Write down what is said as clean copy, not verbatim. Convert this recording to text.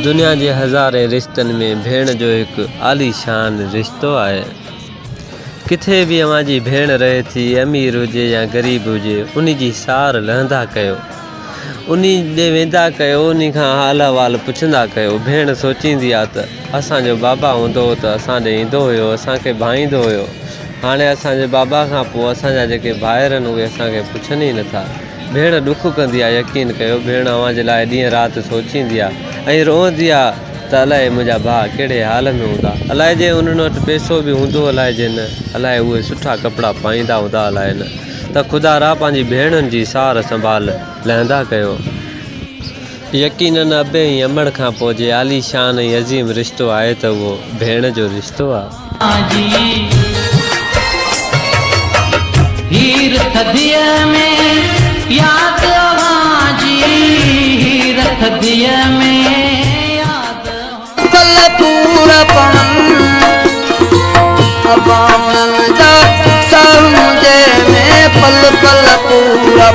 दुनिया के हज़ारे रिश्तन में भेण जो एक आलीशान रिश्तो है। किथे भी अवांजी भेण रहे थी, अमीर हुजे या गरीब हुजे, उन्हीं जी सार लहंदा कयो, उन्हीं ॾे वेंदा कयो, उन्हीं खां हाल अहवाल पुछंदा कयो। भेण सोचींदी आहे त असांजो बाबा हूंदो त असां ॾे ईंदो हुयो, असांखे भाईंदो हुयो। हाणे असांजे बाबा खां पोइ असांजा जेके भाइर आहिनि उहे असांखे पुछनि ई नथा। भेण ॾुख कंदी आहे, यकीन कयो। भेण अव्हांजे लाइ ॾींहं राति सोचींदी आहे ऐं रोअंदी आहे त अलाए मुंहिंजा भाउ कहिड़े हाल में हूंदा, अलाए जे उन्हनि वटि पैसो बि हूंदो, अलाए जे न, अलाए उहे सुठा कपिड़ा पाईंदा हूंदा, अलाए न। त ख़ुदा रा पंहिंजी भेणुनि जी सार संभाल लहंदा कयो। यकीनन अबे ऐं अमड़ खां पोइ जे आलीशान ऐं अज़ीम रिश्तो आहे त उहो भेण जो रिश्तो आहे। हीर थदीअ में याद अवांजी, हीर थदीअ में याद पल पूरा अबाणन जा समुझे में पल पल पूरा